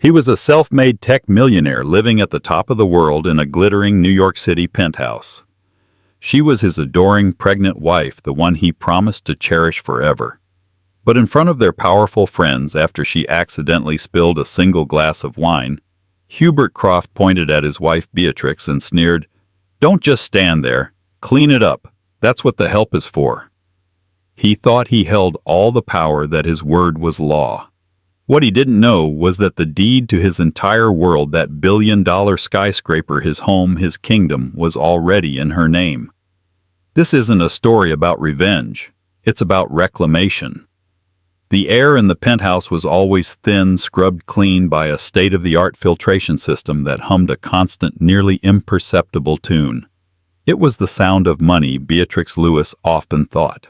He was a self-made tech millionaire living at the top of the world in a glittering New York City penthouse. She was his adoring pregnant wife, the one he promised to cherish forever. But in front of their powerful friends, after she accidentally spilled a single glass of wine, Hubert Croft pointed at his wife Beatrix and sneered, "Don't just stand there. Clean it up. That's what the help is for." He thought he held all the power, that his word was law. What he didn't know was that the deed to his entire world, that billion-dollar skyscraper, his home, his kingdom, was already in her name. This isn't a story about revenge. It's about reclamation. The air in the penthouse was always thin, scrubbed clean by a state-of-the-art filtration system that hummed a constant, nearly imperceptible tune. It was the sound of money, Beatrix Lewis often thought.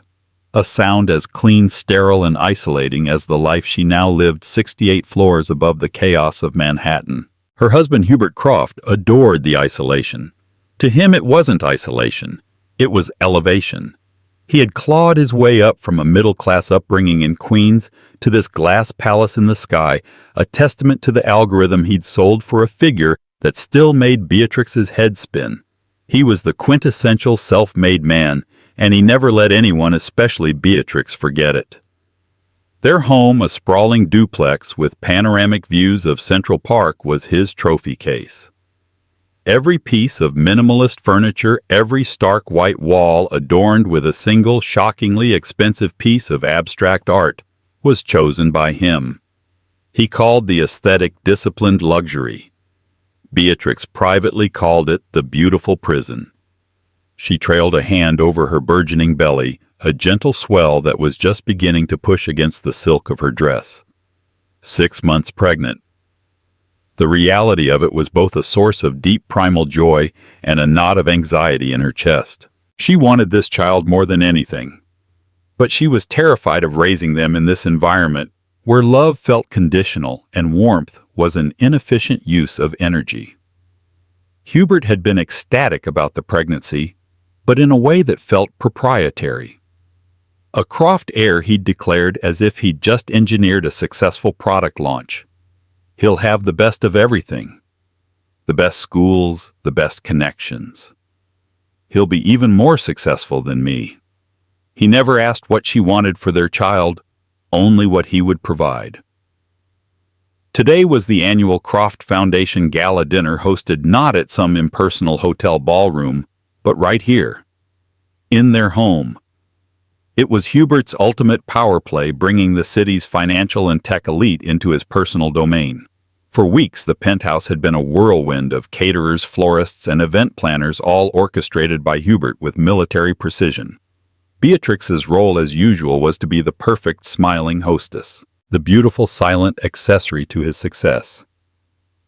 A sound as clean, sterile, and isolating as the life she now lived 68 floors above the chaos of Manhattan. Her husband, Hubert Croft, adored the isolation. To him, it wasn't isolation. It was elevation. He had clawed his way up from a middle-class upbringing in Queens to this glass palace in the sky, a testament to the algorithm he'd sold for a figure that still made Beatrix's head spin. He was the quintessential self-made man, and he never let anyone, especially Beatrix, forget it. Their home, a sprawling duplex with panoramic views of Central Park, was his trophy case. Every piece of minimalist furniture, every stark white wall adorned with a single, shockingly expensive piece of abstract art, was chosen by him. He called the aesthetic disciplined luxury. Beatrix privately called it the beautiful prison. She trailed a hand over her burgeoning belly, a gentle swell that was just beginning to push against the silk of her dress. 6 months pregnant. The reality of it was both a source of deep primal joy and a knot of anxiety in her chest. She wanted this child more than anything. But she was terrified of raising them in this environment where love felt conditional and warmth was an inefficient use of energy. Hubert had been ecstatic about the pregnancy, but in a way that felt proprietary. A Croft heir, he'd declared, as if he'd just engineered a successful product launch. He'll have the best of everything. The best schools, the best connections. He'll be even more successful than me. He never asked what she wanted for their child, only what he would provide. Today was the annual Croft Foundation Gala dinner, hosted not at some impersonal hotel ballroom, but right here, in their home. It was Hubert's ultimate power play, bringing the city's financial and tech elite into his personal domain. For weeks, the penthouse had been a whirlwind of caterers, florists, and event planners, all orchestrated by Hubert with military precision. Beatrix's role, as usual, was to be the perfect smiling hostess, the beautiful silent accessory to his success.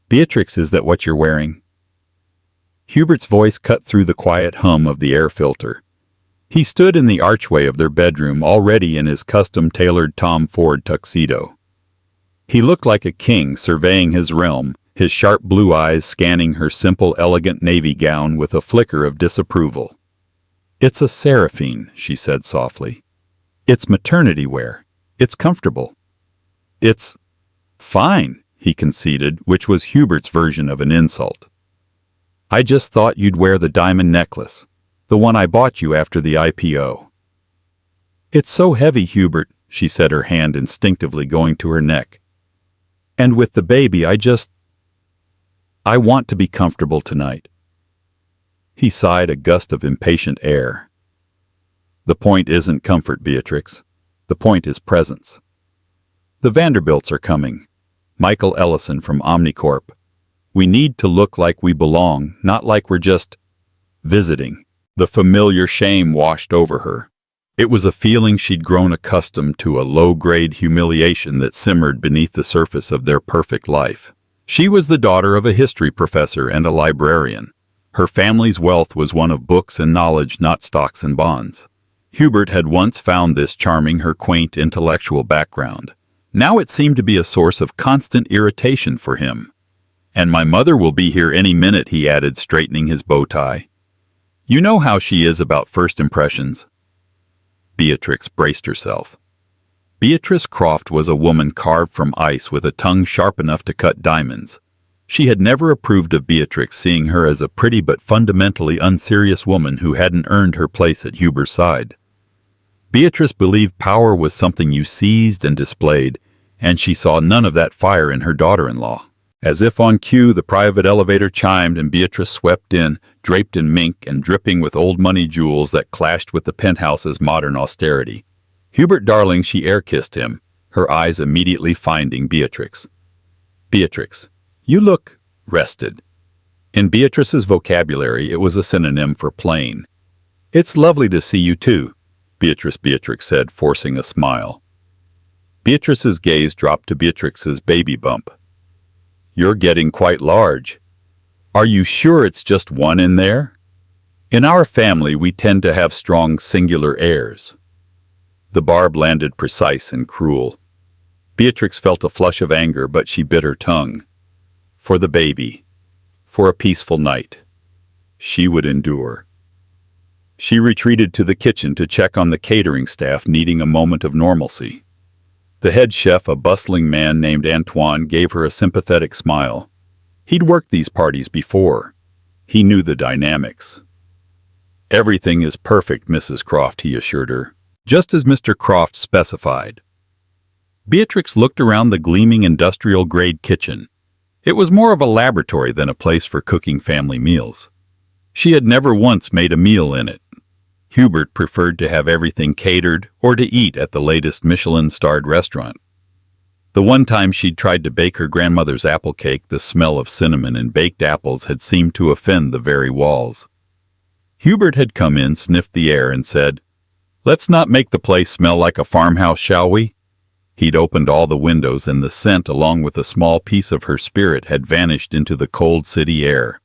"Beatrix, is that what you're wearing?" Hubert's voice cut through the quiet hum of the air filter. He stood in the archway of their bedroom, already in his custom-tailored Tom Ford tuxedo. He looked like a king surveying his realm, his sharp blue eyes scanning her simple, elegant navy gown with a flicker of disapproval. "It's a seraphine," she said softly. "It's maternity wear. It's comfortable." "It's fine," he conceded, which was Hubert's version of an insult. "I just thought you'd wear the diamond necklace. The one I bought you after the IPO." "It's so heavy, Hubert," she said, her hand instinctively going to her neck. "And with the baby, I want to be comfortable tonight." He sighed, a gust of impatient air. "The point isn't comfort, Beatrix. The point is presence. The Vanderbilts are coming. Michael Ellison from Omnicorp. We need to look like we belong, not like we're just visiting." The familiar shame washed over her. It was a feeling she'd grown accustomed to, a low-grade humiliation that simmered beneath the surface of their perfect life. She was the daughter of a history professor and a librarian. Her family's wealth was one of books and knowledge, not stocks and bonds. Hubert had once found this charming, her quaint intellectual background. Now it seemed to be a source of constant irritation for him. "And my mother will be here any minute," he added, straightening his bow tie. "You know how she is about first impressions." Beatrix braced herself. Beatrix Croft was a woman carved from ice with a tongue sharp enough to cut diamonds. She had never approved of Beatrix, seeing her as a pretty but fundamentally unserious woman who hadn't earned her place at Hubert's side. Beatrix believed power was something you seized and displayed, and she saw none of that fire in her daughter-in-law. As if on cue, the private elevator chimed and Beatrix swept in, draped in mink and dripping with old money jewels that clashed with the penthouse's modern austerity. "Hubert, darling," she air-kissed him, her eyes immediately finding Beatrix. "Beatrix, you look rested." In Beatrix's vocabulary, it was a synonym for plain. "It's lovely to see you too," Beatrix said, forcing a smile. Beatrix's gaze dropped to Beatrix's baby bump. "You're getting quite large. Are you sure it's just one in there? In our family, we tend to have strong singular heirs." The barb landed precise and cruel. Beatrix felt a flush of anger, but she bit her tongue. For the baby. For a peaceful night. She would endure. She retreated to the kitchen to check on the catering staff needing a moment of normalcy. The head chef, a bustling man named Antoine, gave her a sympathetic smile. He'd worked these parties before. He knew the dynamics. "Everything is perfect, Mrs. Croft," he assured her, just as Mr. Croft specified. Beatrix looked around the gleaming industrial-grade kitchen. It was more of a laboratory than a place for cooking family meals. She had never once made a meal in it. Hubert preferred to have everything catered or to eat at the latest Michelin-starred restaurant. The one time she'd tried to bake her grandmother's apple cake, the smell of cinnamon and baked apples had seemed to offend the very walls. Hubert had come in, sniffed the air, and said, "Let's not make the place smell like a farmhouse, shall we?" He'd opened all the windows, and the scent, along with a small piece of her spirit, had vanished into the cold city air.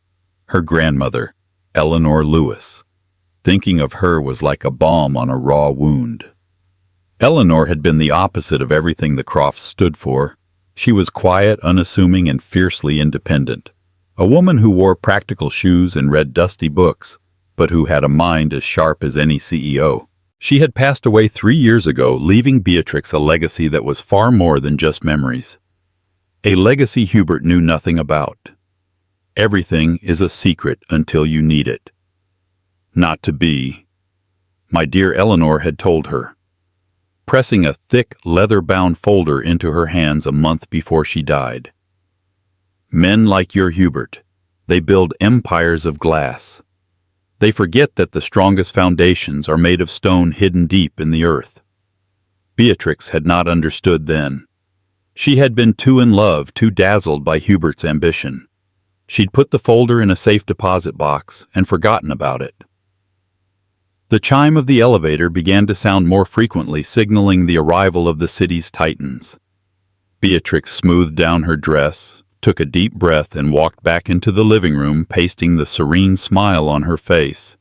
Her grandmother, Eleanor Lewis. Thinking of her was like a balm on a raw wound. Eleanor had been the opposite of everything the Crofts stood for. She was quiet, unassuming, and fiercely independent. A woman who wore practical shoes and read dusty books, but who had a mind as sharp as any CEO. She had passed away 3 years ago, leaving Beatrix a legacy that was far more than just memories. A legacy Hubert knew nothing about. Everything is a secret until you need it. Not to be. My dear Eleanor had told her, pressing a thick, leather-bound folder into her hands a month before she died. Men like your Hubert, they build empires of glass. They forget that the strongest foundations are made of stone hidden deep in the earth. Beatrix had not understood then. She had been too in love, too dazzled by Hubert's ambition. She'd put the folder in a safe deposit box and forgotten about it. The chime of the elevator began to sound more frequently, signaling the arrival of the city's titans. Beatrix smoothed down her dress, took a deep breath, and walked back into the living room, pasting the serene smile on her face.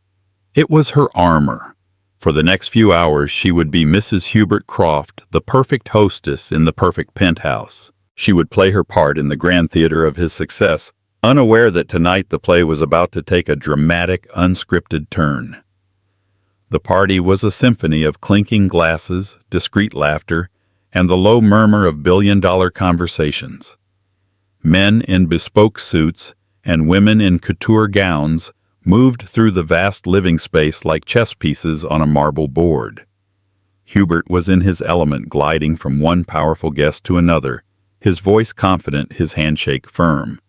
It was her armor. For the next few hours, she would be Mrs. Hubert Croft, the perfect hostess in the perfect penthouse. She would play her part in the grand theater of his success, unaware that tonight the play was about to take a dramatic, unscripted turn. The party was a symphony of clinking glasses, discreet laughter, and the low murmur of billion-dollar conversations. Men in bespoke suits and women in couture gowns moved through the vast living space like chess pieces on a marble board. Hubert was in his element, gliding from one powerful guest to another, his voice confident, his handshake firm.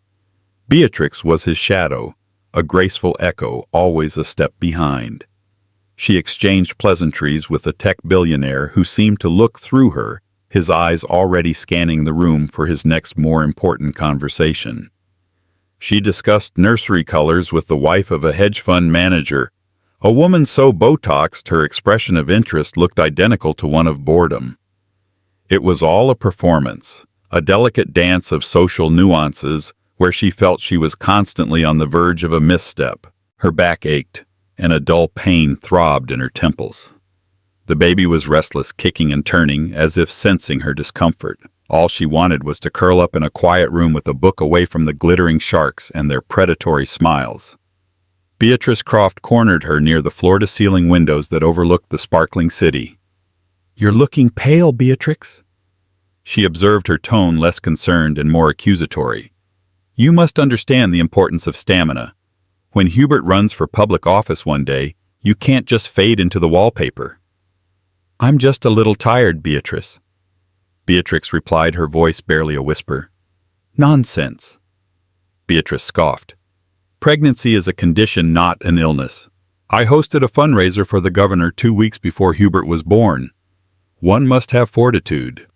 Beatrix was his shadow, a graceful echo, always a step behind. She exchanged pleasantries with a tech billionaire who seemed to look through her, his eyes already scanning the room for his next more important conversation. She discussed nursery colors with the wife of a hedge fund manager, a woman so Botoxed her expression of interest looked identical to one of boredom. It was all a performance, a delicate dance of social nuances where she felt she was constantly on the verge of a misstep. Her back ached, and a dull pain throbbed in her temples. The baby was restless, kicking and turning, as if sensing her discomfort. All she wanted was to curl up in a quiet room with a book away from the glittering sharks and their predatory smiles. Beatrix Croft cornered her near the floor-to-ceiling windows that overlooked the sparkling city. You're looking pale, Beatrix. She observed her tone less concerned and more accusatory. You must understand the importance of stamina. When Hubert runs for public office one day, you can't just fade into the wallpaper. I'm just a little tired, Beatrice. Beatrix replied, her voice barely a whisper. Nonsense. Beatrice scoffed. Pregnancy is a condition, not an illness. I hosted a fundraiser for the governor 2 weeks before Hubert was born. One must have fortitude.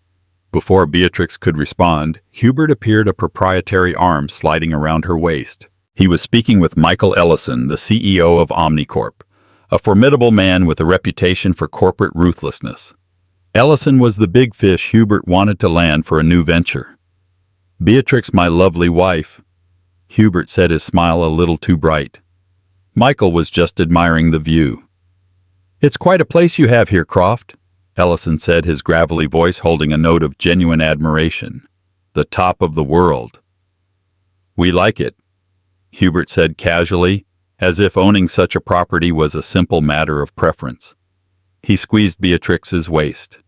Before Beatrix could respond, Hubert appeared, a proprietary arm sliding around her waist. He was speaking with Michael Ellison, the CEO of Omnicorp, a formidable man with a reputation for corporate ruthlessness. Ellison was the big fish Hubert wanted to land for a new venture. Beatrix, my lovely wife, Hubert said, his smile a little too bright. Michael was just admiring the view. It's quite a place you have here, Croft, Ellison said, his gravelly voice holding a note of genuine admiration. The top of the world. We like it, Hubert said casually, as if owning such a property was a simple matter of preference. He squeezed Beatrix's waist.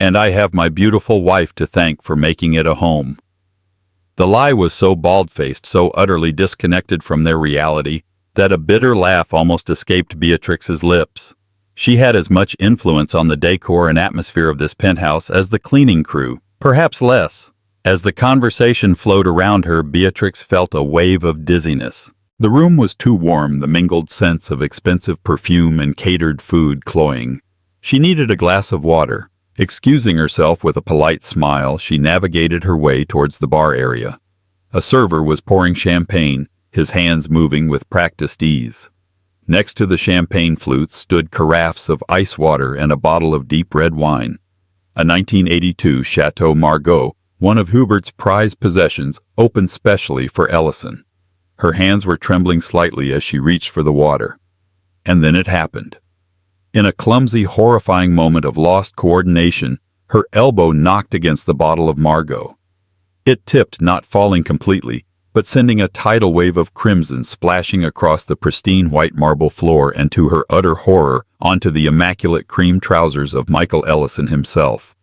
And I have my beautiful wife to thank for making it a home. The lie was so bald-faced, so utterly disconnected from their reality, that a bitter laugh almost escaped Beatrix's lips. She had as much influence on the decor and atmosphere of this penthouse as the cleaning crew, perhaps less. As the conversation flowed around her, Beatrix felt a wave of dizziness. The room was too warm, the mingled scents of expensive perfume and catered food cloying. She needed a glass of water. Excusing herself with a polite smile, she navigated her way towards the bar area. A server was pouring champagne, his hands moving with practiced ease. Next to the champagne flutes stood carafes of ice water and a bottle of deep red wine. A 1982 Chateau Margaux, one of Hubert's prized possessions, opened specially for Ellison. Her hands were trembling slightly as she reached for the water. And then it happened. In a clumsy, horrifying moment of lost coordination, her elbow knocked against the bottle of Margaux. It tipped, not falling completely, but sending a tidal wave of crimson splashing across the pristine white marble floor and, to her utter horror, onto the immaculate cream trousers of Michael Ellison himself.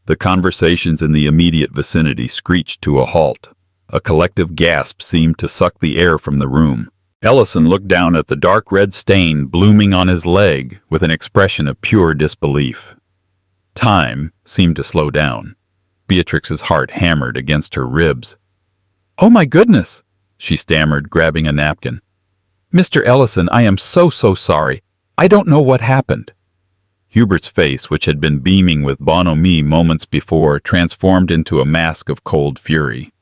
The conversations in the immediate vicinity screeched to a halt. A collective gasp seemed to suck the air from the room. Ellison looked down at the dark red stain blooming on his leg with an expression of pure disbelief. Time seemed to slow down. Beatrix's heart hammered against her ribs. "Oh my goodness," she stammered, grabbing a napkin. "Mr. Ellison, I am so sorry. I don't know what happened." Hubert's face, which had been beaming with bonhomie moments before, transformed into a mask of cold fury.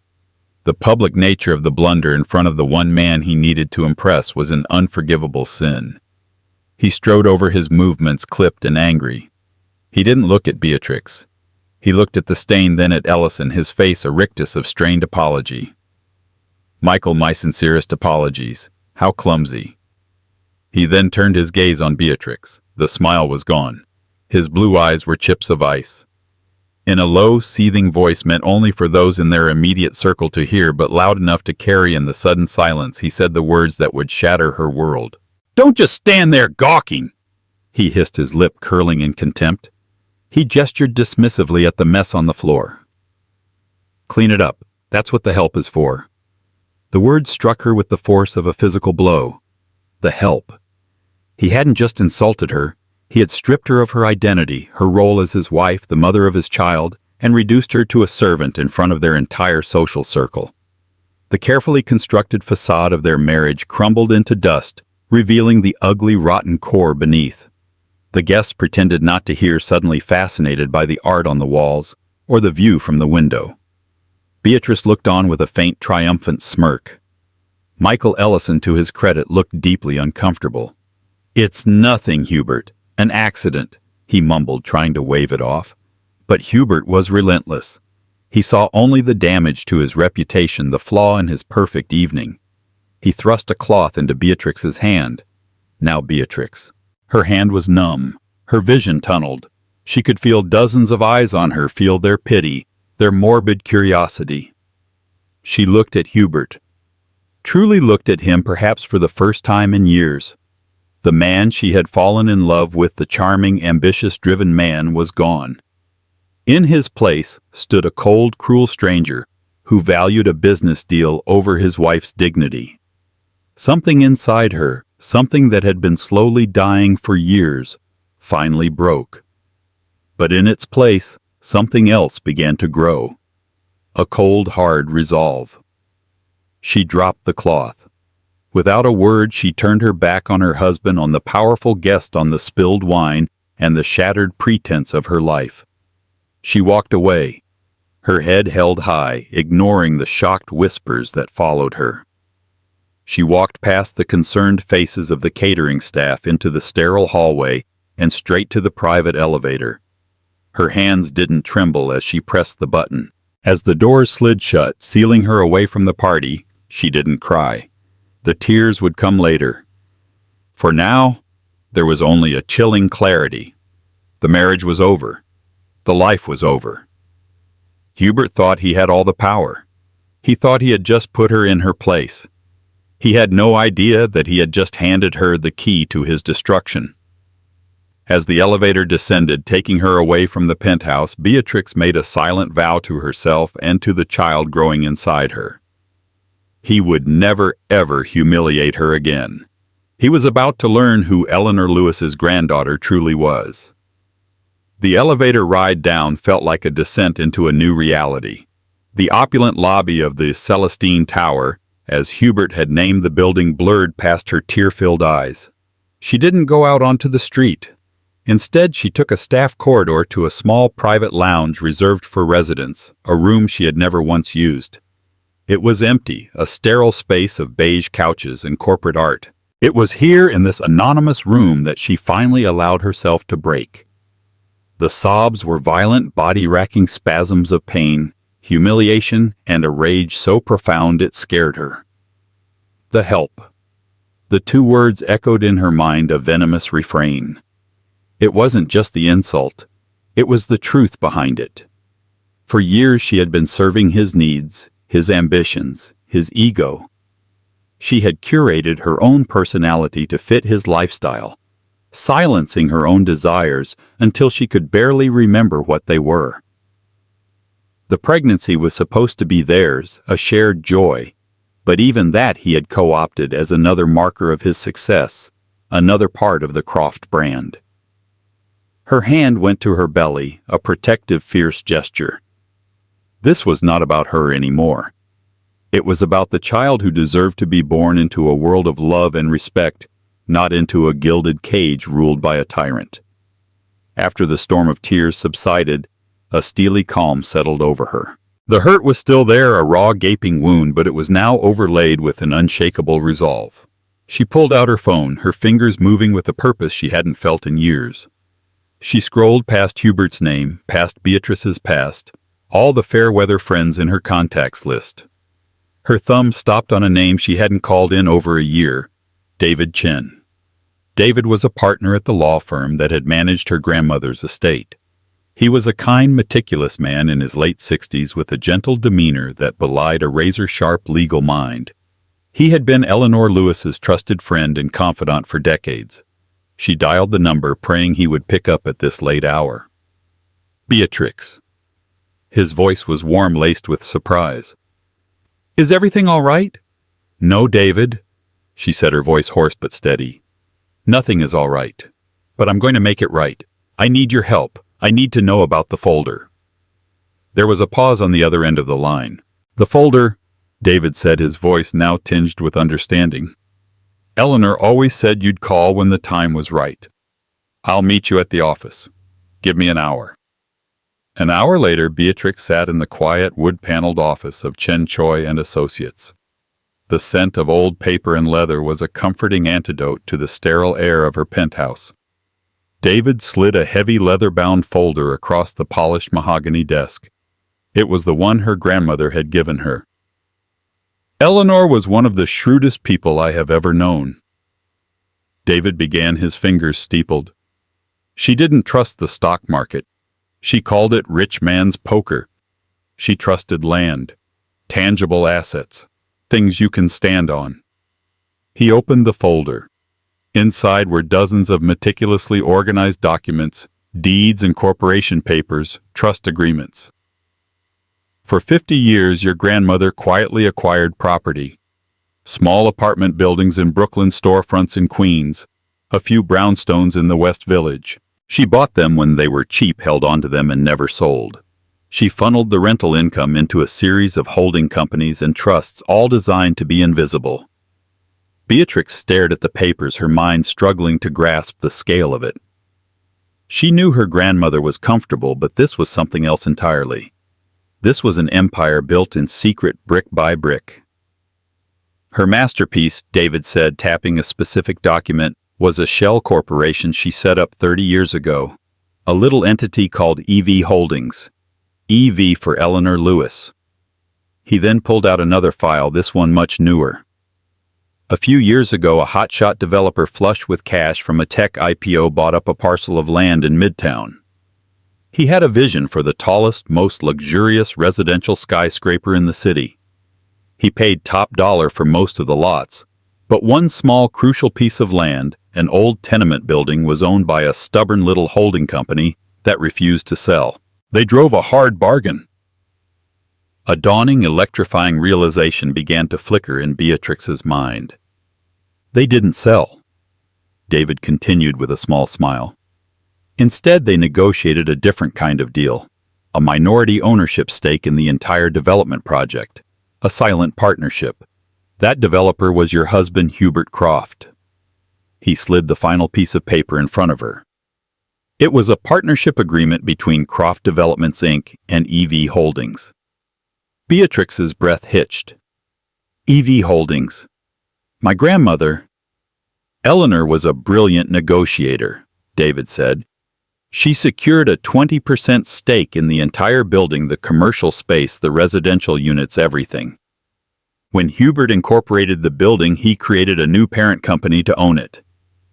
The public nature of the blunder in front of the one man he needed to impress was an unforgivable sin. He strode over his movements, clipped and angry. He didn't look at Beatrix. He looked at the stain, then at Ellison, his face a rictus of strained apology. "Michael, my sincerest apologies. How clumsy." He then turned his gaze on Beatrix. The smile was gone. His blue eyes were chips of ice. In a low, seething voice meant only for those in their immediate circle to hear, but loud enough to carry in the sudden silence, he said the words that would shatter her world. "Don't just stand there gawking!" He hissed, his lip curling in contempt. He gestured dismissively at the mess on the floor. "Clean it up. That's what the help is for." The word struck her with the force of a physical blow. The help. He hadn't just insulted her. He had stripped her of her identity, her role as his wife, the mother of his child, and reduced her to a servant in front of their entire social circle. The carefully constructed facade of their marriage crumbled into dust, revealing the ugly, rotten core beneath. The guests pretended not to hear, suddenly fascinated by the art on the walls or the view from the window. Beatrice looked on with a faint, triumphant smirk. Michael Ellison, to his credit, looked deeply uncomfortable. "It's nothing, Hubert. An accident," he mumbled, trying to wave it off. But Hubert was relentless. He saw only the damage to his reputation, the flaw in his perfect evening. He thrust a cloth into Beatrix's hand. Now Beatrix. Her hand was numb, her vision tunneled. She could feel dozens of eyes on her, feel their pity, their morbid curiosity. She looked at Hubert. Truly looked at him, perhaps for the first time in years. The man she had fallen in love with, the charming, ambitious, driven man, was gone. In his place stood a cold, cruel stranger who valued a business deal over his wife's dignity. Something inside her, something that had been slowly dying for years, finally broke. But in its place, something else began to grow. A cold, hard resolve. She dropped the cloth. Without a word, she turned her back on her husband, on the powerful guest, on the spilled wine, and the shattered pretense of her life. She walked away, her head held high, ignoring the shocked whispers that followed her. She walked past the concerned faces of the catering staff into the sterile hallway and straight to the private elevator. Her hands didn't tremble as she pressed the button. As the doors slid shut, sealing her away from the party, she didn't cry. The tears would come later. For now, there was only a chilling clarity. The marriage was over. The life was over. Hubert thought he had all the power. He thought he had just put her in her place. He had no idea that he had just handed her the key to his destruction. As the elevator descended, taking her away from the penthouse, Beatrix made a silent vow to herself and to the child growing inside her. He would never, ever humiliate her again. He was about to learn who Eleanor Lewis's granddaughter truly was. The elevator ride down felt like a descent into a new reality. The opulent lobby of the Celestine Tower, as Hubert had named the building, blurred past her tear-filled eyes. She didn't go out onto the street. Instead, she took a staff corridor to a small private lounge reserved for residents, a room she had never once used. It was empty, a sterile space of beige couches and corporate art. It was here in this anonymous room that she finally allowed herself to break. The sobs were violent, body-racking spasms of pain, humiliation, and a rage so profound it scared her. The help. The two words echoed in her mind, a venomous refrain. It wasn't just the insult. It was the truth behind it. For years she had been serving his needs, his ambitions, his ego. She had curated her own personality to fit his lifestyle, silencing her own desires until she could barely remember what they were. The pregnancy was supposed to be theirs, a shared joy, but even that he had co-opted as another marker of his success, another part of the Croft brand. Her hand went to her belly, a protective, fierce gesture. This was not about her anymore. It was about the child who deserved to be born into a world of love and respect, not into a gilded cage ruled by a tyrant. After the storm of tears subsided, a steely calm settled over her. The hurt was still there, a raw, gaping wound, but it was now overlaid with an unshakable resolve. She pulled out her phone, her fingers moving with a purpose she hadn't felt in years. She scrolled past Hubert's name, past Beatrice's past, all the fair-weather friends in her contacts list. Her thumb stopped on a name she hadn't called in over a year, David Chen. David was a partner at the law firm that had managed her grandmother's estate. He was a kind, meticulous man in his late 60s with a gentle demeanor that belied a razor-sharp legal mind. He had been Eleanor Lewis's trusted friend and confidant for decades. She dialed the number, praying he would pick up at this late hour. Beatrix. His voice was warm, laced with surprise. "Is everything all right?" "No, David," she said, her voice hoarse but steady. "Nothing is all right. But I'm going to make it right. I need your help. I need to know about the folder." There was a pause on the other end of the line. "The folder," David said, his voice now tinged with understanding. "Eleanor always said you'd call when the time was right. I'll meet you at the office. Give me an hour." An hour later, Beatrix sat in the quiet, wood-paneled office of Chen Choi and Associates. The scent of old paper and leather was a comforting antidote to the sterile air of her penthouse. David slid a heavy leather-bound folder across the polished mahogany desk. It was the one her grandmother had given her. "Eleanor was one of the shrewdest people I have ever known." David began, his fingers steepled. "She didn't trust the stock market. She called it rich man's poker. She trusted land, tangible assets, things you can stand on." He opened the folder. Inside were dozens of meticulously organized documents, deeds and corporation papers, trust agreements. For 50 years, your grandmother quietly acquired property. Small apartment buildings in Brooklyn, storefronts in Queens, a few brownstones in the West Village. She bought them when they were cheap, held onto them, and never sold. She funneled the rental income into a series of holding companies and trusts, all designed to be invisible. Beatrix stared at the papers, her mind struggling to grasp the scale of it. She knew her grandmother was comfortable, but this was something else entirely. This was an empire built in secret, brick by brick. Her masterpiece, David said, tapping a specific document, was a shell corporation she set up 30 years ago, a little entity called EV Holdings. EV for Eleanor Lewis. He then pulled out another file, this one much newer. A few years ago, a hotshot developer flush with cash from a tech IPO bought up a parcel of land in Midtown. He had a vision for the tallest, most luxurious residential skyscraper in the city. He paid top dollar for most of the lots, but one small crucial piece of land, an old tenement building, was owned by a stubborn little holding company that refused to sell. They drove a hard bargain. A dawning, electrifying realization began to flicker in Beatrix's mind. They didn't sell, David continued with a small smile. Instead, they negotiated a different kind of deal, a minority ownership stake in the entire development project, a silent partnership. That developer was your husband, Hubert Croft. He slid the final piece of paper in front of her. It was a partnership agreement between Croft Developments, Inc. and EV Holdings. Beatrix's breath hitched. EV Holdings. My grandmother. Eleanor was a brilliant negotiator, David said. She secured a 20% stake in the entire building, the commercial space, the residential units, everything. When Hubert incorporated the building, he created a new parent company to own it.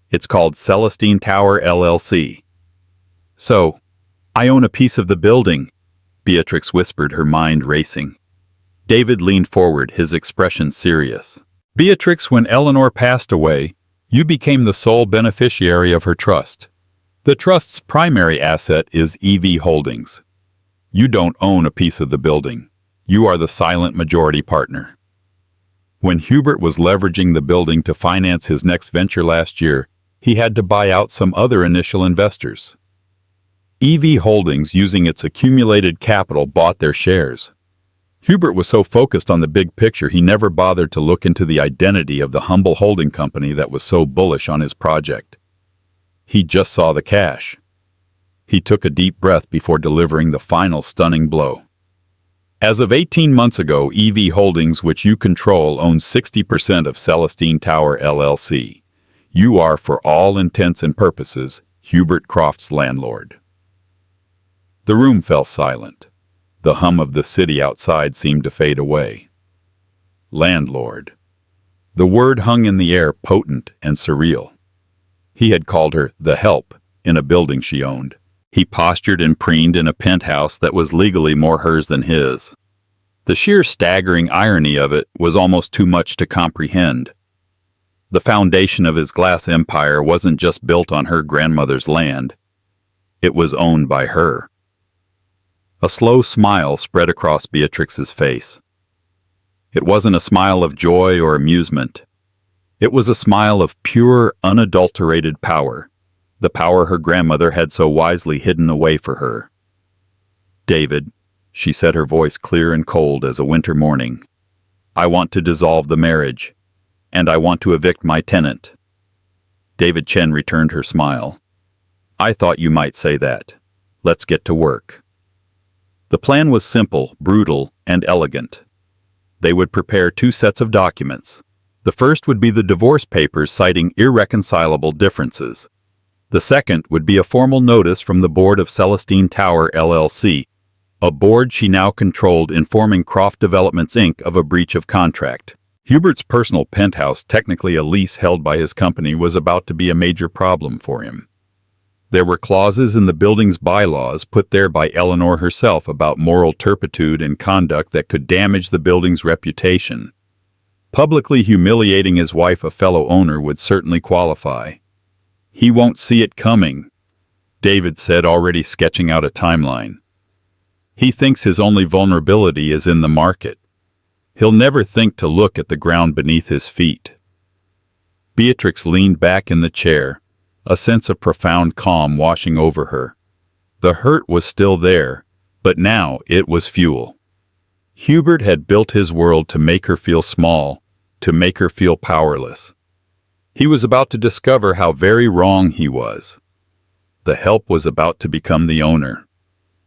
It's called Celestine Tower, LLC. So, I own a piece of the building, Beatrix whispered, her mind racing. David leaned forward, his expression serious. Beatrix, when Eleanor passed away, you became the sole beneficiary of her trust. The trust's primary asset is EV Holdings. You don't own a piece of the building. You are the silent majority partner. When Hubert was leveraging the building to finance his next venture last year, he had to buy out some other initial investors. EV Holdings, using its accumulated capital, bought their shares. Hubert was so focused on the big picture he never bothered to look into the identity of the humble holding company that was so bullish on his project. He just saw the cash. He took a deep breath before delivering the final stunning blow. As of 18 months ago, EV Holdings, which you control, owns 60% of Celestine Tower, LLC. You are, for all intents and purposes, Hubert Croft's landlord. The room fell silent. The hum of the city outside seemed to fade away. Landlord. The word hung in the air, potent and surreal. He had called her the help in a building she owned. He postured and preened in a penthouse that was legally more hers than his. The sheer staggering irony of it was almost too much to comprehend. The foundation of his glass empire wasn't just built on her grandmother's land. It was owned by her. A slow smile spread across Beatrix's face. It wasn't a smile of joy or amusement. It was a smile of pure, unadulterated power, the power her grandmother had so wisely hidden away for her. David, she said, her voice clear and cold as a winter morning, I want to dissolve the marriage, and I want to evict my tenant. David Chen returned her smile. I thought you might say that. Let's get to work. The plan was simple, brutal, and elegant. They would prepare 2 sets of documents. The first would be the divorce papers citing irreconcilable differences. The second would be a formal notice from the board of Celestine Tower, LLC, a board she now controlled, informing Croft Developments, Inc. of a breach of contract. Hubert's personal penthouse, technically a lease held by his company, was about to be a major problem for him. There were clauses in the building's bylaws put there by Eleanor herself about moral turpitude and conduct that could damage the building's reputation. Publicly humiliating his wife, a fellow owner, would certainly qualify. He won't see it coming, David said, already sketching out a timeline. He thinks his only vulnerability is in the market. He'll never think to look at the ground beneath his feet. Beatrix leaned back in the chair, a sense of profound calm washing over her. The hurt was still there, but now it was fuel. Hubert had built his world to make her feel small, to make her feel powerless. He was about to discover how very wrong he was. The help was about to become the owner.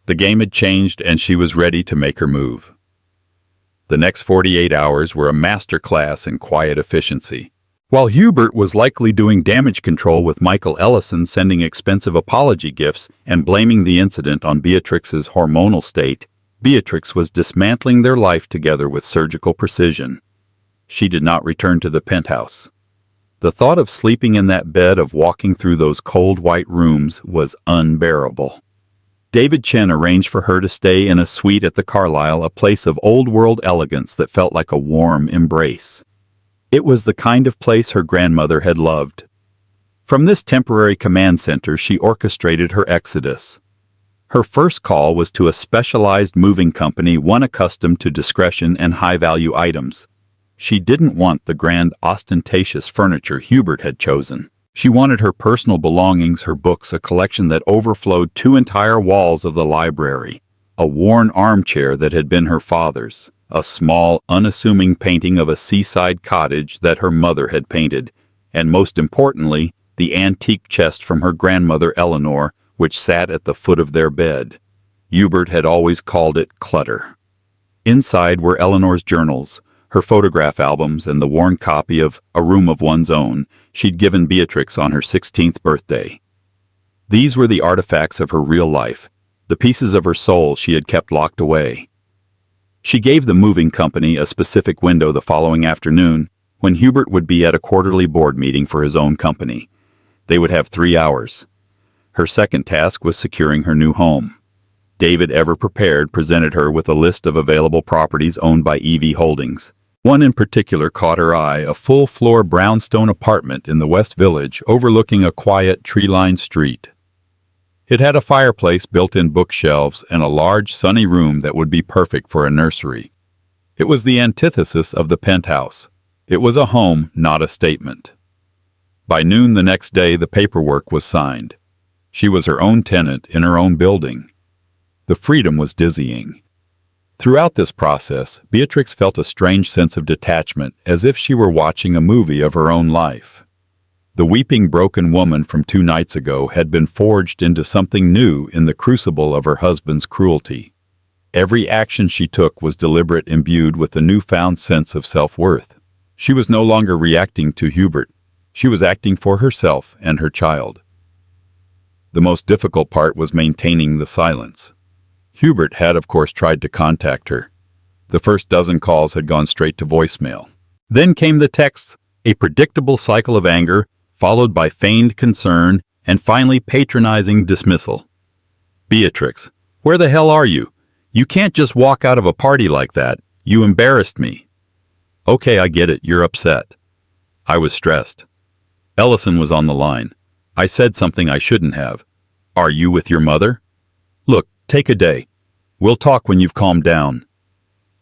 The game had changed, and she was ready to make her move. The next 48 hours were a master class in quiet efficiency. While Hubert was likely doing damage control with Michael Ellison, sending expensive apology gifts and blaming the incident on Beatrix's hormonal state, Beatrix was dismantling their life together with surgical precision. She did not return to the penthouse. The thought of sleeping in that bed, of walking through those cold white rooms, was unbearable. David Chen arranged for her to stay in a suite at the Carlisle, a place of old-world elegance that felt like a warm embrace. It was the kind of place her grandmother had loved. From this temporary command center, she orchestrated her exodus. Her first call was to a specialized moving company, one accustomed to discretion and high-value items. She didn't want the grand, ostentatious furniture Hubert had chosen. She wanted her personal belongings, her books, a collection that overflowed 2 entire walls of the library, a worn armchair that had been her father's, a small, unassuming painting of a seaside cottage that her mother had painted, and most importantly, the antique chest from her grandmother Eleanor, which sat at the foot of their bed. Hubert had always called it clutter. Inside were Eleanor's journals, her photograph albums, and the worn copy of A Room of One's Own she'd given Beatrix on her 16th birthday. These were the artifacts of her real life, the pieces of her soul she had kept locked away. She gave the moving company a specific window the following afternoon, when Hubert would be at a quarterly board meeting for his own company. They would have 3 hours. Her second task was securing her new home. David, ever prepared, presented her with a list of available properties owned by EV Holdings. One in particular caught her eye, a full-floor brownstone apartment in the West Village overlooking a quiet, tree-lined street. It had a fireplace, built-in bookshelves, and a large, sunny room that would be perfect for a nursery. It was the antithesis of the penthouse. It was a home, not a statement. By noon the next day, the paperwork was signed. She was her own tenant in her own building. The freedom was dizzying. Throughout this process, Beatrix felt a strange sense of detachment, as if she were watching a movie of her own life. The weeping, broken woman from 2 nights ago had been forged into something new in the crucible of her husband's cruelty. Every action she took was deliberate, imbued with a newfound sense of self-worth. She was no longer reacting to Hubert. She was acting for herself and her child. The most difficult part was maintaining the silence. Hubert had, of course, tried to contact her. The first dozen calls had gone straight to voicemail. Then came the texts, a predictable cycle of anger, followed by feigned concern, and finally patronizing dismissal. "Beatrix, where the hell are you? You can't just walk out of a party like that. You embarrassed me." "Okay, I get it. You're upset." I was stressed. Ellison was on the line. "I said something I shouldn't have. Are you with your mother? Look, take a day. We'll talk when you've calmed down.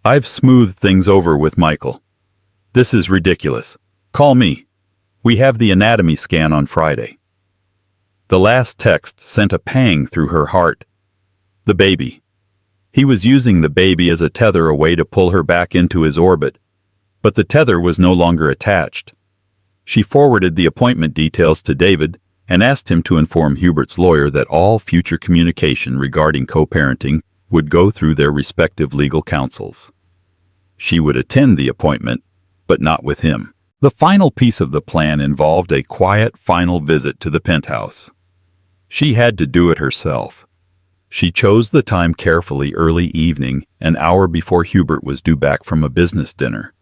I've smoothed things over with Michael. This is ridiculous. Call me. We have the anatomy scan on Friday." The last text sent a pang through her heart. The baby. He was using the baby as a tether, a way to pull her back into his orbit. But the tether was no longer attached. She forwarded the appointment details to David and asked him to inform Hubert's lawyer that all future communication regarding co-parenting would go through their respective legal counsels. She would attend the appointment, but not with him. The final piece of the plan involved a quiet final visit to the penthouse. She had to do it herself. She chose the time carefully, early evening, an hour before Hubert was due back from a business dinner.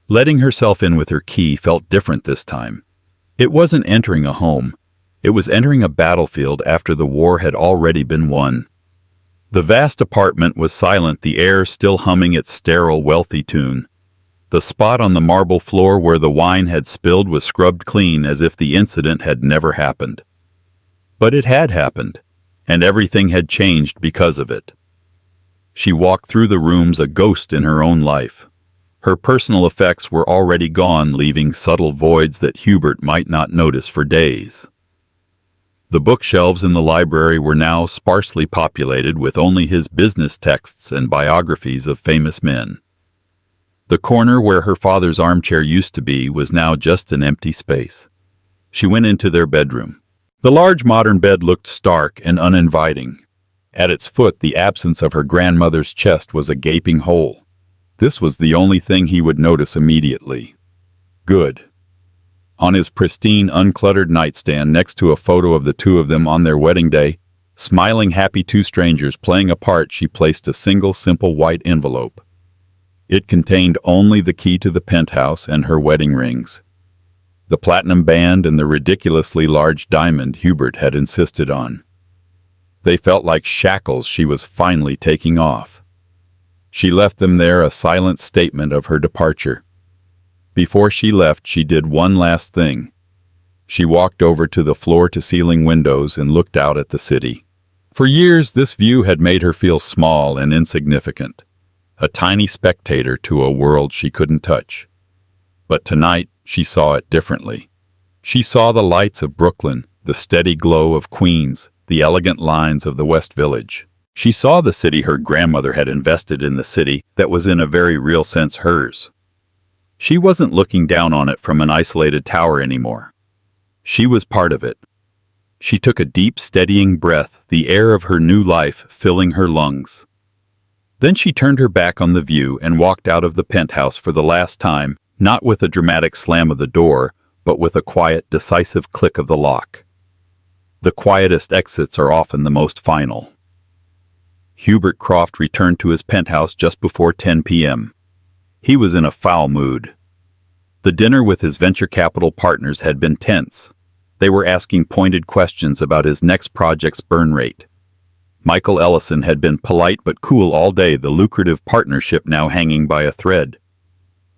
Letting herself in with her key felt different this time. It wasn't entering a home. It was entering a battlefield after the war had already been won. The vast apartment was silent, the air still humming its sterile, wealthy tune. The spot on the marble floor where the wine had spilled was scrubbed clean as if the incident had never happened. But it had happened, and everything had changed because of it. She walked through the rooms a ghost in her own life. Her personal effects were already gone, leaving subtle voids that Hubert might not notice for days. The bookshelves in the library were now sparsely populated with only his business texts and biographies of famous men. The corner where her father's armchair used to be was now just an empty space. She went into their bedroom. The large modern bed looked stark and uninviting. At its foot, the absence of her grandmother's chest was a gaping hole. This was the only thing he would notice immediately. Good. On his pristine, uncluttered nightstand next to a photo of the two of them on their wedding day, smiling happy two strangers playing a part, she placed a single simple white envelope. It contained only the key to the penthouse and her wedding rings. The platinum band and the ridiculously large diamond Hubert had insisted on. They felt like shackles she was finally taking off. She left them there, a silent statement of her departure. Before she left, she did one last thing. She walked over to the floor-to-ceiling windows and looked out at the city. For years, this view had made her feel small and insignificant, a tiny spectator to a world she couldn't touch. But tonight, she saw it differently. She saw the lights of Brooklyn, the steady glow of Queens, the elegant lines of the West Village. She saw the city her grandmother had invested in, the city that was in a very real sense hers. She wasn't looking down on it from an isolated tower anymore. She was part of it. She took a deep, steadying breath, the air of her new life filling her lungs. Then she turned her back on the view and walked out of the penthouse for the last time, not with a dramatic slam of the door, but with a quiet, decisive click of the lock. The quietest exits are often the most final. Hubert Croft returned to his penthouse just before 10 p.m. He was in a foul mood. The dinner with his venture capital partners had been tense. They were asking pointed questions about his next project's burn rate. Michael Ellison had been polite but cool all day, the lucrative partnership now hanging by a thread.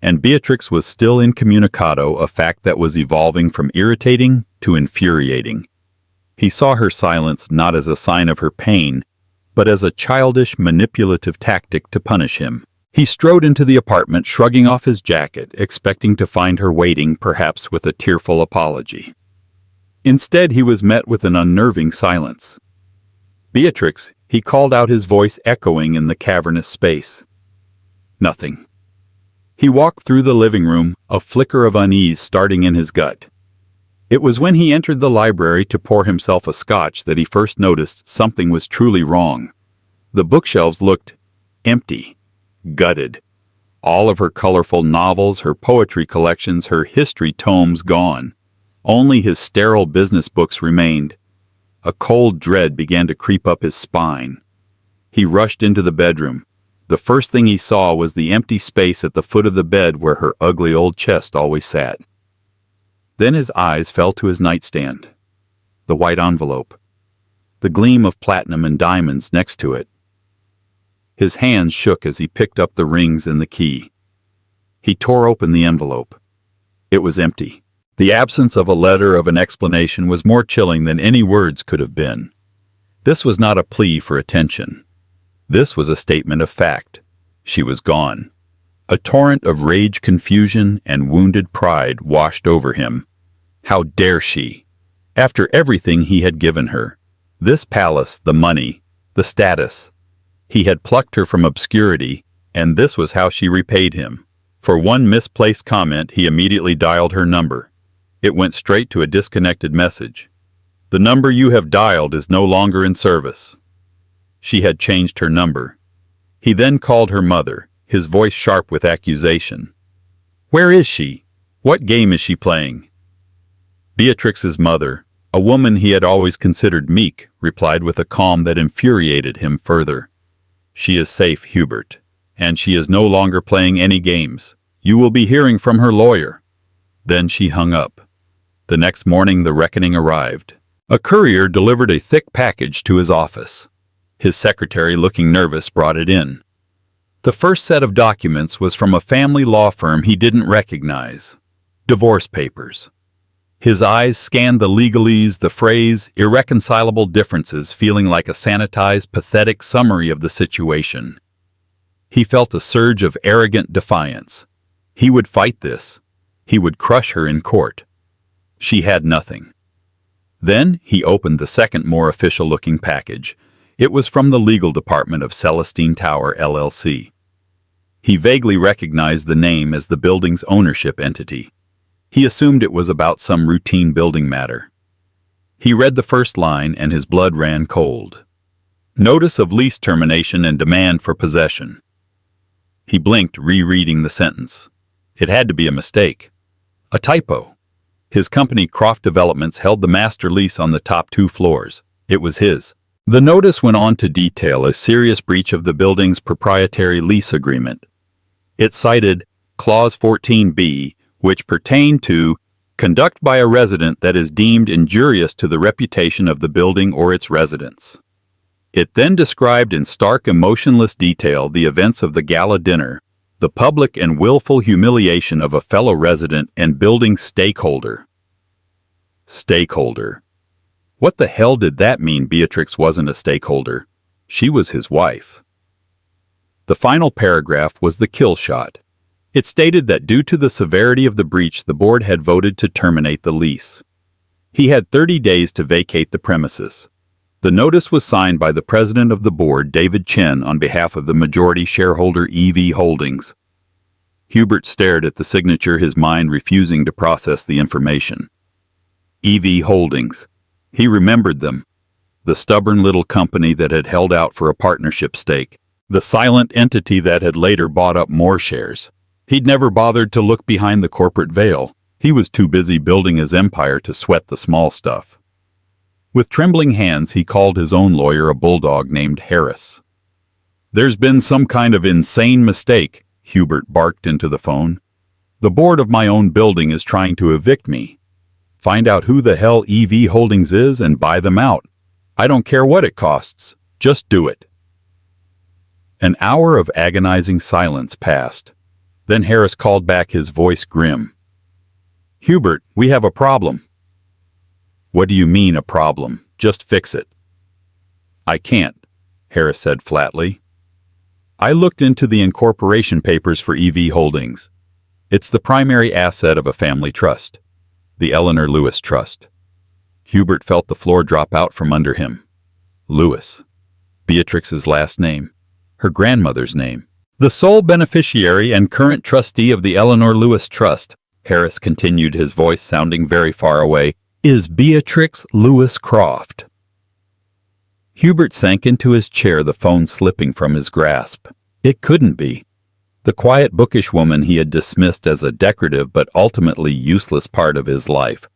And Beatrix was still incommunicado, a fact that was evolving from irritating to infuriating. He saw her silence not as a sign of her pain, but as a childish, manipulative tactic to punish him. He strode into the apartment, shrugging off his jacket, expecting to find her waiting, perhaps with a tearful apology. Instead, he was met with an unnerving silence. "Beatrix," he called out, his voice echoing in the cavernous space. Nothing. He walked through the living room, a flicker of unease starting in his gut. It was when he entered the library to pour himself a scotch that he first noticed something was truly wrong. The bookshelves looked empty, gutted. All of her colorful novels, her poetry collections, her history tomes gone. Only his sterile business books remained. A cold dread began to creep up his spine. He rushed into the bedroom. The first thing he saw was the empty space at the foot of the bed where her ugly old chest always sat. Then his eyes fell to his nightstand. The white envelope. The gleam of platinum and diamonds next to it. His hands shook as he picked up the rings and the key. He tore open the envelope. It was empty. The absence of a letter, of an explanation, was more chilling than any words could have been. This was not a plea for attention. This was a statement of fact. She was gone. A torrent of rage, confusion, and wounded pride washed over him. How dare she? After everything he had given her, this palace, the money, the status. He had plucked her from obscurity, and this was how she repaid him. For one misplaced comment, he immediately dialed her number. It went straight to a disconnected message. "The number you have dialed is no longer in service." She had changed her number. He then called her mother, his voice sharp with accusation. "Where is she? What game is she playing?" Beatrix's mother, a woman he had always considered meek, replied with a calm that infuriated him further. "She is safe, Hubert, and she is no longer playing any games. You will be hearing from her lawyer." Then she hung up. The next morning the reckoning arrived. A courier delivered a thick package to his office. His secretary, looking nervous, brought it in. The first set of documents was from a family law firm he didn't recognize. Divorce papers. His eyes scanned the legalese, the phrase, irreconcilable differences, feeling like a sanitized, pathetic summary of the situation. He felt a surge of arrogant defiance. He would fight this. He would crush her in court. She had nothing. Then he opened the second, more official-looking package. It was from the legal department of Celestine Tower, LLC. He vaguely recognized the name as the building's ownership entity. He assumed it was about some routine building matter. He read the first line and his blood ran cold. Notice of lease termination and demand for possession. He blinked, rereading the sentence. It had to be a mistake. A typo. His company, Croft Developments, held the master lease on the top 2 floors. It was his. The notice went on to detail a serious breach of the building's proprietary lease agreement. It cited Clause 14B, which pertained to conduct by a resident that is deemed injurious to the reputation of the building or its residents. It then described in stark, emotionless detail the events of the gala dinner, the public and willful humiliation of a fellow resident and building stakeholder. Stakeholder. What the hell did that mean? Beatrix wasn't a stakeholder. She was his wife. The final paragraph was the kill shot. It stated that due to the severity of the breach, the board had voted to terminate the lease. He had 30 days to vacate the premises. The notice was signed by the president of the board, David Chen, on behalf of the majority shareholder EV Holdings. Hubert stared at the signature, his mind refusing to process the information. EV Holdings. He remembered them. The stubborn little company that had held out for a partnership stake. The silent entity that had later bought up more shares. He'd never bothered to look behind the corporate veil. He was too busy building his empire to sweat the small stuff. With trembling hands, he called his own lawyer, a bulldog named Harris. "There's been some kind of insane mistake," Hubert barked into the phone. "The board of my own building is trying to evict me. Find out who the hell EV Holdings is and buy them out. I don't care what it costs. Just do it." An hour of agonizing silence passed. Then Harris called back, his voice grim. "Hubert, we have a problem." "What do you mean, a problem? Just fix it." "I can't," Harris said flatly. "I looked into the incorporation papers for EV Holdings. It's the primary asset of a family trust, the Eleanor Lewis Trust." Hubert felt the floor drop out from under him. Lewis. Beatrix's last name. Her grandmother's name. "The sole beneficiary and current trustee of the Eleanor Lewis Trust," Harris continued, his voice sounding very far away, "is Beatrix Lewis Croft." Hubert sank into his chair, the phone slipping from his grasp. It couldn't be. The quiet, bookish woman he had dismissed as a decorative but ultimately useless part of his life.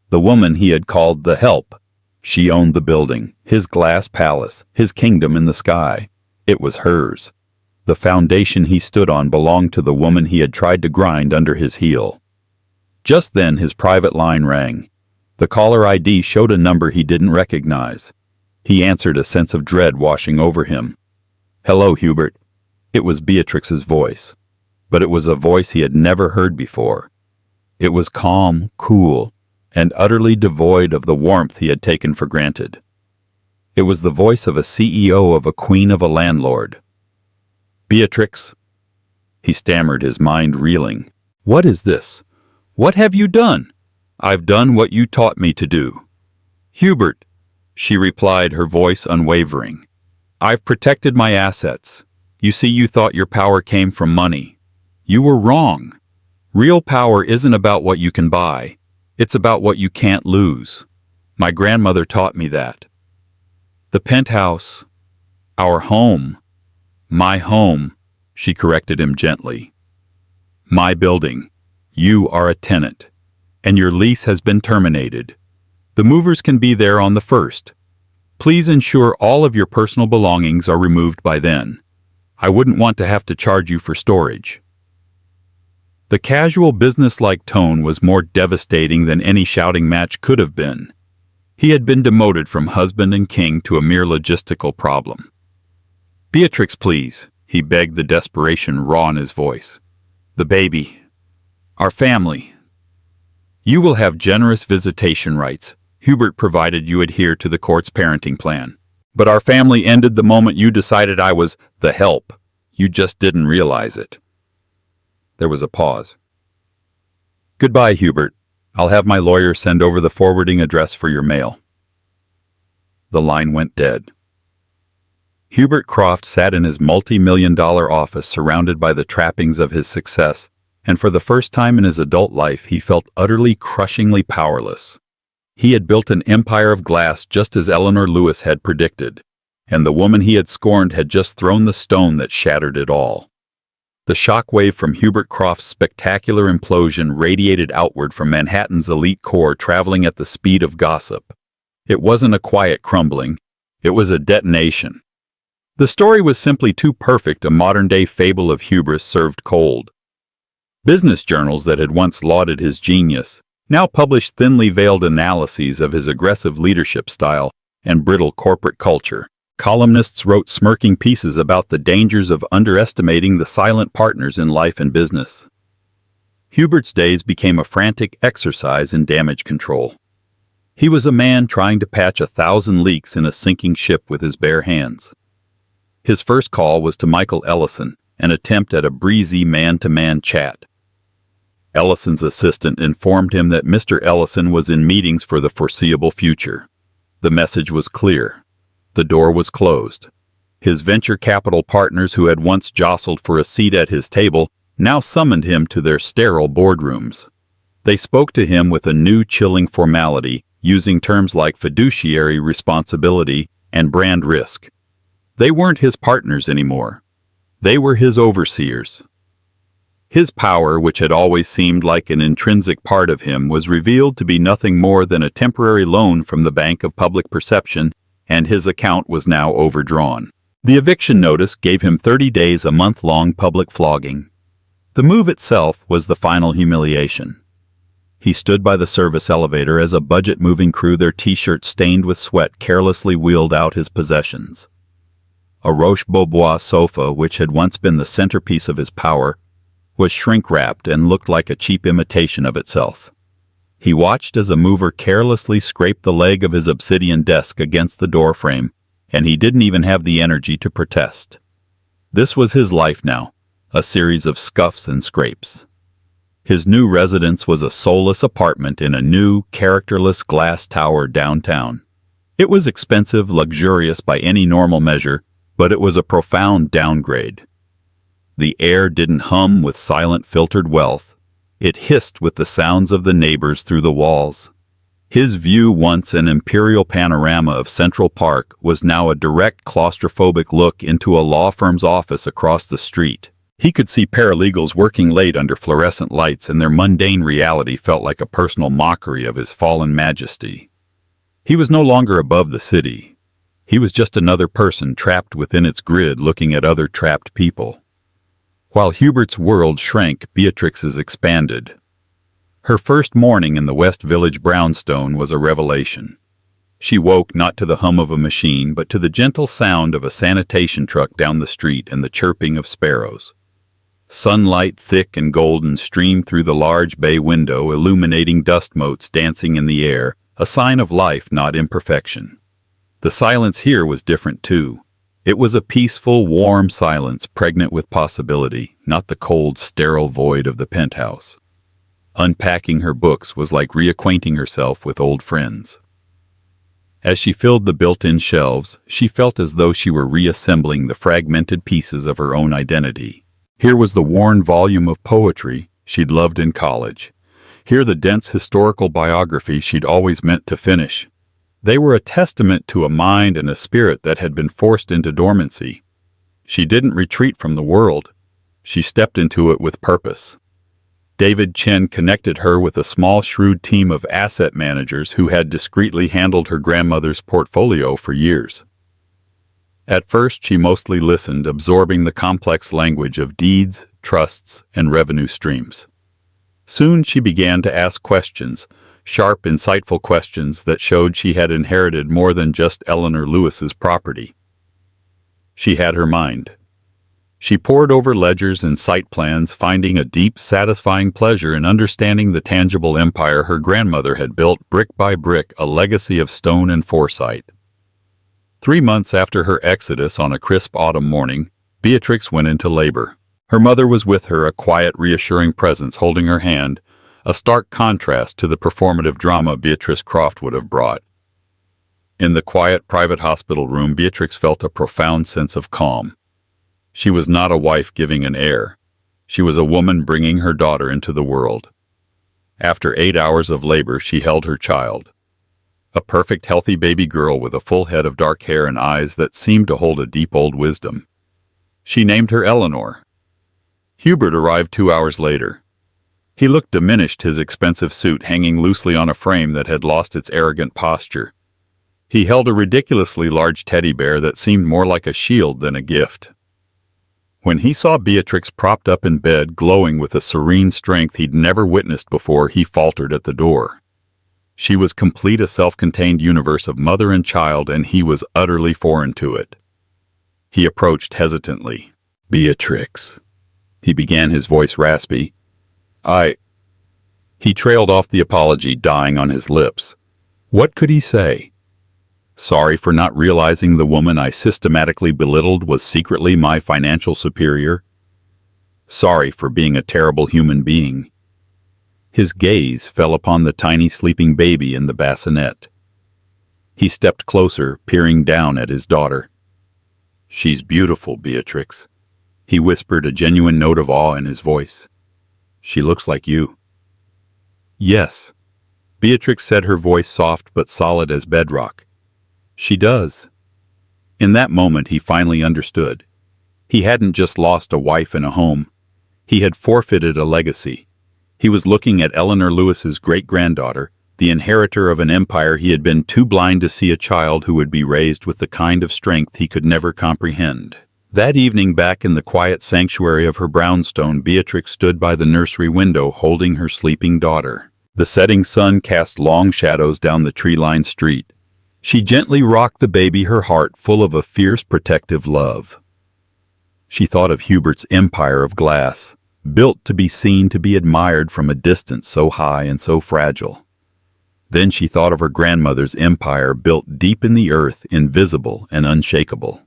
The woman he had called the help. She owned the building, his glass palace, his kingdom in the sky. It was hers. The foundation he stood on belonged to the woman he had tried to grind under his heel. Just then his private line rang. The caller ID showed a number he didn't recognize. He answered, a sense of dread washing over him. "Hello, Hubert." It was Beatrix's voice, but it was a voice he had never heard before. It was calm, cool, and utterly devoid of the warmth he had taken for granted. It was the voice of a CEO of a queen of a landlord. "Beatrix," he stammered, his mind reeling. "What is this? What have you done?" "I've done what you taught me to do." "Hubert," she replied, her voice unwavering. "I've protected my assets. You see, you thought your power came from money. You were wrong. Real power isn't about what you can buy. It's about what you can't lose. My grandmother taught me that." "The penthouse, our home, my home," she corrected him gently. "My building. You are a tenant, and your lease has been terminated. The movers can be there on the 1st. Please ensure all of your personal belongings are removed by then. I wouldn't want to have to charge you for storage." The casual, businesslike tone was more devastating than any shouting match could have been. He had been demoted from husband and king to a mere logistical problem. "Beatrix, please," he begged, the desperation raw in his voice. "The baby. Our family. You will have generous visitation rights, Hubert, provided you adhere to the court's parenting plan. But our family ended the moment you decided I was the help. You just didn't realize it." There was a pause. "Goodbye, Hubert. I'll have my lawyer send over the forwarding address for your mail." The line went dead. Hubert Croft sat in his multi-million-dollar office surrounded by the trappings of his success, and for the first time in his adult life he felt utterly, crushingly powerless. He had built an empire of glass just as Eleanor Lewis had predicted, and the woman he had scorned had just thrown the stone that shattered it all. The shockwave from Hubert Croft's spectacular implosion radiated outward from Manhattan's elite core, traveling at the speed of gossip. It wasn't a quiet crumbling, it was a detonation. The story was simply too perfect, a modern-day fable of hubris served cold. Business journals that had once lauded his genius now published thinly veiled analyses of his aggressive leadership style and brittle corporate culture. Columnists wrote smirking pieces about the dangers of underestimating the silent partners in life and business. Hubert's days became a frantic exercise in damage control. He was a man trying to patch 1,000 leaks in a sinking ship with his bare hands. His first call was to Michael Ellison, an attempt at a breezy man-to-man chat. Ellison's assistant informed him that Mr. Ellison was in meetings for the foreseeable future. The message was clear. The door was closed. His venture capital partners, who had once jostled for a seat at his table, now summoned him to their sterile boardrooms. They spoke to him with a new chilling formality, using terms like fiduciary responsibility and brand risk. They weren't his partners anymore. They were his overseers. His power, which had always seemed like an intrinsic part of him, was revealed to be nothing more than a temporary loan from the Bank of Public Perception, and his account was now overdrawn. The eviction notice gave him 30 days, a month-long public flogging. The move itself was the final humiliation. He stood by the service elevator as a budget-moving crew, their T-shirts stained with sweat, carelessly wheeled out his possessions. A Roche-Beaubois sofa, which had once been the centerpiece of his power, was shrink-wrapped and looked like a cheap imitation of itself. He watched as a mover carelessly scraped the leg of his obsidian desk against the doorframe, and he didn't even have the energy to protest. This was his life now, a series of scuffs and scrapes. His new residence was a soulless apartment in a new, characterless glass tower downtown. It was expensive, luxurious by any normal measure, but it was a profound downgrade. The air didn't hum with silent, filtered wealth. It hissed with the sounds of the neighbors through the walls. His view, once an imperial panorama of Central Park, was now a direct, claustrophobic look into a law firm's office across the street. He could see paralegals working late under fluorescent lights, and their mundane reality felt like a personal mockery of his fallen majesty. He was no longer above the city. He was just another person trapped within its grid, looking at other trapped people. While Hubert's world shrank, Beatrix's expanded. Her first morning in the West Village brownstone was a revelation. She woke not to the hum of a machine, but to the gentle sound of a sanitation truck down the street and the chirping of sparrows. Sunlight, thick and golden, streamed through the large bay window, illuminating dust motes dancing in the air, a sign of life, not imperfection. The silence here was different, too. It was a peaceful, warm silence, pregnant with possibility, not the cold, sterile void of the penthouse. Unpacking her books was like reacquainting herself with old friends. As she filled the built-in shelves, she felt as though she were reassembling the fragmented pieces of her own identity. Here was the worn volume of poetry she'd loved in college. Here the dense historical biography she'd always meant to finish. They were a testament to a mind and a spirit that had been forced into dormancy. She didn't retreat from the world. She stepped into it with purpose. David Chen connected her with a small, shrewd team of asset managers who had discreetly handled her grandmother's portfolio for years. At first, she mostly listened, absorbing the complex language of deeds, trusts, and revenue streams. Soon she began to ask questions, sharp, insightful questions that showed she had inherited more than just Eleanor Lewis's property. She had her mind. She pored over ledgers and site plans, finding a deep, satisfying pleasure in understanding the tangible empire her grandmother had built brick by brick, a legacy of stone and foresight. 3 months after her exodus on a crisp autumn morning, Beatrix went into labor. Her mother was with her, a quiet, reassuring presence holding her hand, a stark contrast to the performative drama Beatrix Croft would have brought. In the quiet, private hospital room, Beatrix felt a profound sense of calm. She was not a wife giving an heir. She was a woman bringing her daughter into the world. After 8 hours of labor, she held her child. A perfect, healthy baby girl with a full head of dark hair and eyes that seemed to hold a deep old wisdom. She named her Eleanor. Hubert arrived 2 hours later. He looked diminished, his expensive suit hanging loosely on a frame that had lost its arrogant posture. He held a ridiculously large teddy bear that seemed more like a shield than a gift. When he saw Beatrix propped up in bed, glowing with a serene strength he'd never witnessed before, he faltered at the door. She was complete, a self-contained universe of mother and child, and he was utterly foreign to it. He approached hesitantly. "Beatrix," he began, his voice raspy. He trailed off, the apology dying on his lips. What could he say? Sorry for not realizing the woman I systematically belittled was secretly my financial superior. Sorry for being a terrible human being. His gaze fell upon the tiny sleeping baby in the bassinet. He stepped closer, peering down at his daughter. "She's beautiful, Beatrix," he whispered, a genuine note of awe in his voice. "She looks like you." "Yes," Beatrix said, her voice soft but solid as bedrock. "She does." In that moment he finally understood. He hadn't just lost a wife and a home. He had forfeited a legacy. He was looking at Eleanor Lewis's great-granddaughter, the inheritor of an empire he had been too blind to see, a child who would be raised with the kind of strength he could never comprehend. That evening, back in the quiet sanctuary of her brownstone, Beatrix stood by the nursery window holding her sleeping daughter. The setting sun cast long shadows down the tree-lined street. She gently rocked the baby, her heart full of a fierce, protective love. She thought of Hubert's empire of glass, built to be seen, to be admired from a distance, so high and so fragile. Then she thought of her grandmother's empire, built deep in the earth, invisible and unshakable.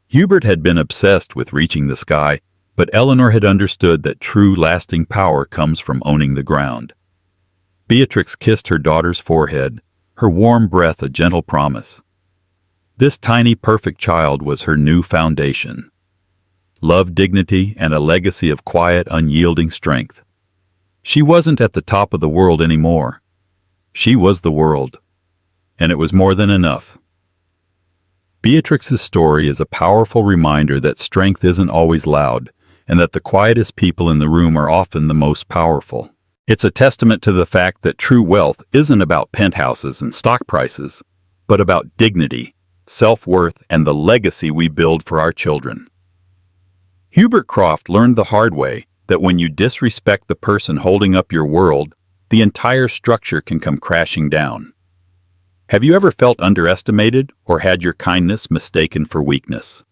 Hubert had been obsessed with reaching the sky, but Eleanor had understood that true, lasting power comes from owning the ground. Beatrix kissed her daughter's forehead, her warm breath a gentle promise. This tiny, perfect child was her new foundation. Love, dignity, and a legacy of quiet, unyielding strength. She wasn't at the top of the world anymore. She was the world, and it was more than enough. Beatrix's story is a powerful reminder that strength isn't always loud, and that the quietest people in the room are often the most powerful. It's a testament to the fact that true wealth isn't about penthouses and stock prices, but about dignity, self-worth, and the legacy we build for our children. Hubert Croft learned the hard way that when you disrespect the person holding up your world, the entire structure can come crashing down. Have you ever felt underestimated or had your kindness mistaken for weakness?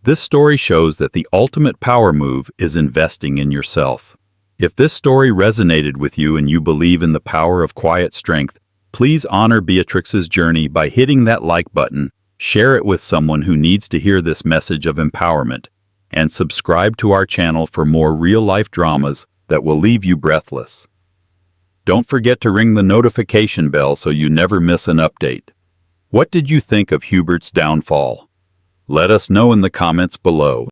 This story shows that the ultimate power move is investing in yourself. If this story resonated with you and you believe in the power of quiet strength, please honor Beatrix's journey by hitting that like button, share it with someone who needs to hear this message of empowerment, and subscribe to our channel for more real-life dramas that will leave you breathless. Don't forget to ring the notification bell so you never miss an update. What did you think of Hubert's downfall? Let us know in the comments below.